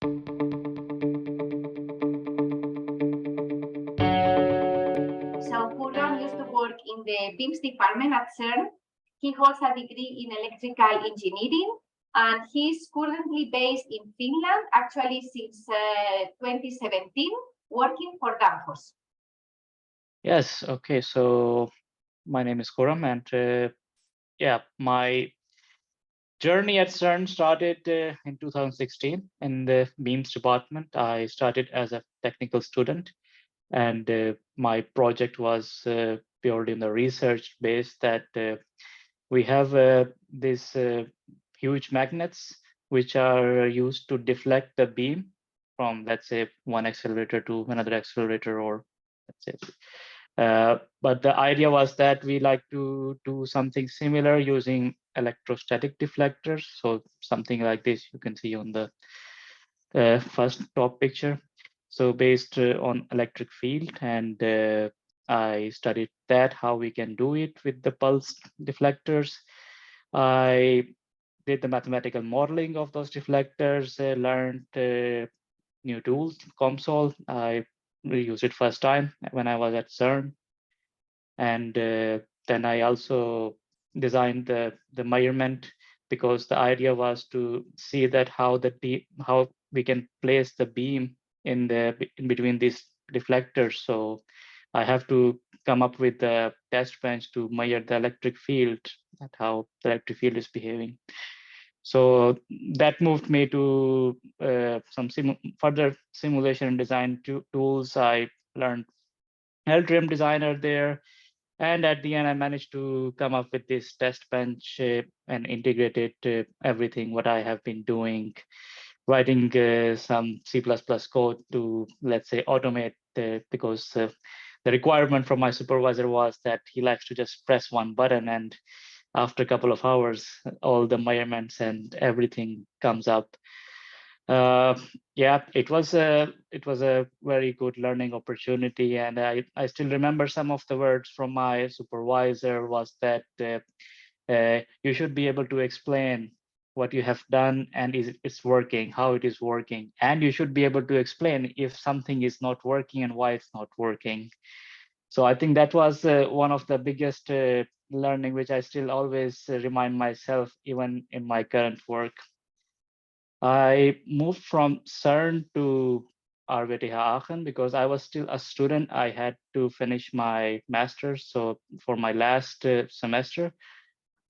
So Khurram used to work in the Beams department at CERN. He holds a degree in electrical engineering, and he's currently based in Finland, actually since 2017, working for Danfoss. Yes, okay, so my name is Khurram, and yeah, my journey at CERN started in 2016 in the Beams department. I started as a technical student, and my project was purely in the research base that we have these huge magnets which are used to deflect the beam from, let's say, one accelerator to another accelerator, or let's say. But the idea was that we like to do something similar using electrostatic deflectors. So something like this you can see on the first top picture. So based on electric field, and I studied that, how we can do it with the pulse deflectors. I did the mathematical modeling of those deflectors, learned new tools, COMSOL. I used it first time when I was at CERN. And then I also designed the measurement, because the idea was to see that how we can place the beam in between these deflectors. So I have to come up with the test bench to measure the electric field, and how the electric field is behaving. So that moved me to some further simulation and design tools. I learned LTRM designer there. And at the end, I managed to come up with this test bench and integrated everything what I have been doing, writing some C++ code to, let's say, automate, because the requirement from my supervisor was that he likes to just press one button, and after a couple of hours, all the measurements and everything comes up. Yeah, it was a very good learning opportunity, and I still remember some of the words from my supervisor was that you should be able to explain what you have done and it's working, how it is working, and you should be able to explain if something is not working and why it's not working. So I think that was one of the biggest learning, which I still always remind myself even in my current work. I moved from CERN to RWTH Aachen because I was still a student. I had to finish my master's. So for my last semester,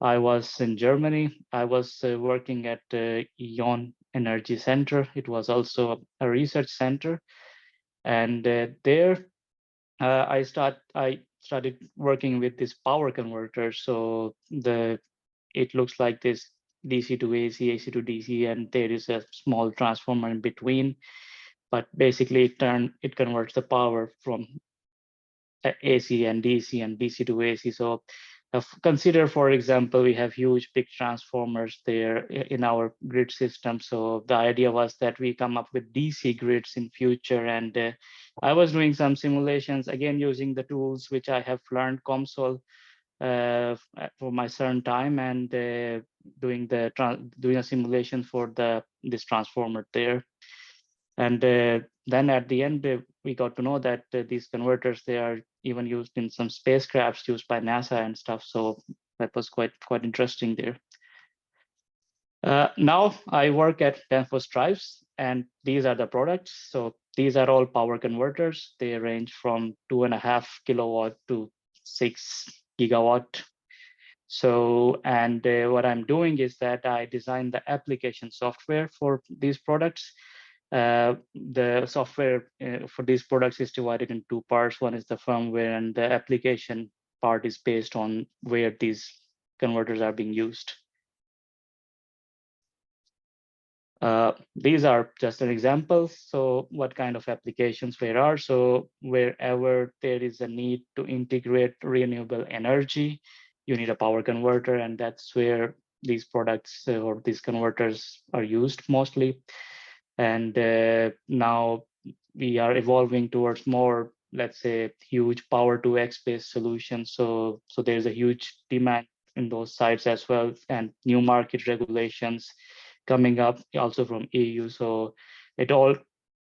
I was in Germany. I was working at Ion Energy Center. It was also a research center. And there I started working with this power converter. So it looks like this DC to AC, AC to DC, and there is a small transformer in between. But basically, it converts the power from AC and DC and DC to AC. So consider, for example, we have huge big transformers there in our grid system. So the idea was that we come up with DC grids in future. And I was doing some simulations, again, using the tools which I have learned, COMSOL, for my CERN time, and doing a simulation for this transformer there. And then at the end, we got to know that these converters, they are even used in some spacecrafts used by NASA and stuff. So that was quite interesting there. Now I work at Danfoss Drives, and these are the products. So these are all power converters. They range from 2.5 kilowatt to 6 gigawatt. So, and what I'm doing is that I design the application software for these products. The software for these products is divided in two parts. One is the firmware, and the application part is based on where these converters are being used. These are just an example. So what kind of applications there are? So wherever there is a need to integrate renewable energy, you need a power converter, and that's where these products or these converters are used mostly. And now we are evolving towards more, let's say, huge power to X based solutions. So there's a huge demand in those sites as well, and new market regulations coming up also from EU. So it all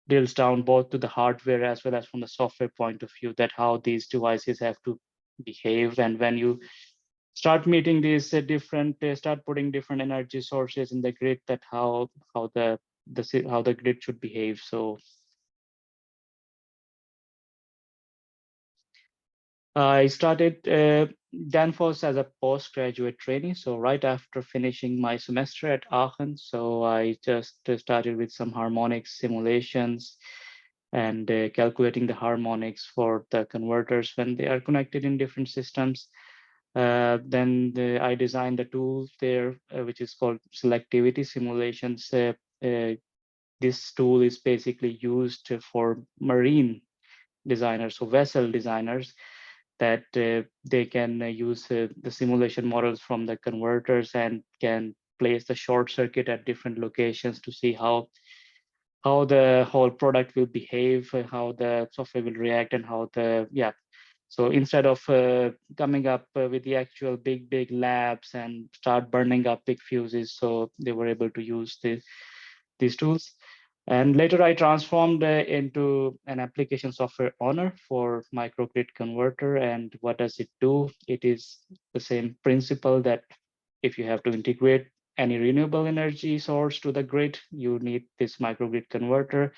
drills down both to the hardware as well as from the software point of view, that how these devices have to behave. And when you start meeting these start putting different energy sources in the grid, that how the grid should behave. So I started Danfoss as a postgraduate trainee. So right after finishing my semester at Aachen, so I just started with some harmonics simulations and calculating the harmonics for the converters when they are connected in different systems. I designed the tool there, which is called selectivity simulations. This tool is basically used for marine designers, so vessel designers, that they can use the simulation models from the converters and can place the short circuit at different locations to see how the whole product will behave, how the software will react, and how the so instead of coming up with the actual big labs and start burning up big fuses, so they were able to use these tools. And later I transformed into an application software owner for microgrid converter. And what does it do? It is the same principle that if you have to integrate any renewable energy source to the grid, you need this microgrid converter.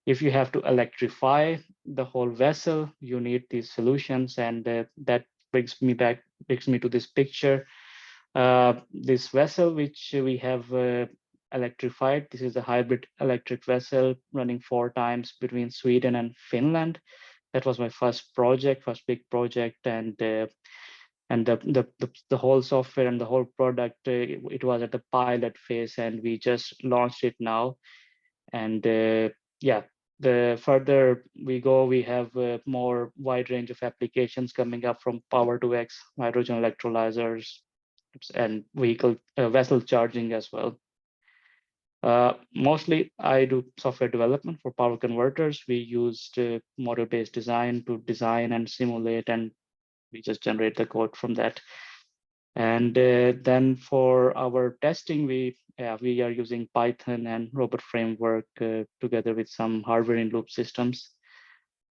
If you have to electrify the whole vessel, you need these solutions. And that brings me to this picture. This vessel, which we have electrified, this is a hybrid electric vessel running 4 times between Sweden and Finland. That was my first big project. And the whole software and the whole product, it was at the pilot phase, and we just launched it now. And the further we go, we have a more wide range of applications coming up, from power to X, hydrogen electrolyzers, and vessel charging as well. Mostly I do software development for power converters. We used model-based design to design and simulate, and we just generate the code from that. And then for our testing, we are using Python and robot framework together with some hardware in loop systems.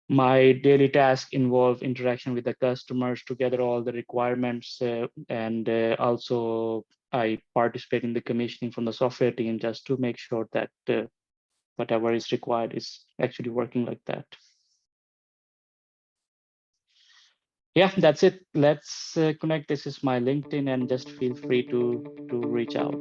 My daily tasks involve interaction with the customers to gather all the requirements, and also I participate in the commissioning from the software team, just to make sure that whatever is required is actually working like that. Yeah, that's it. Let's connect. This is my LinkedIn, and just feel free to reach out.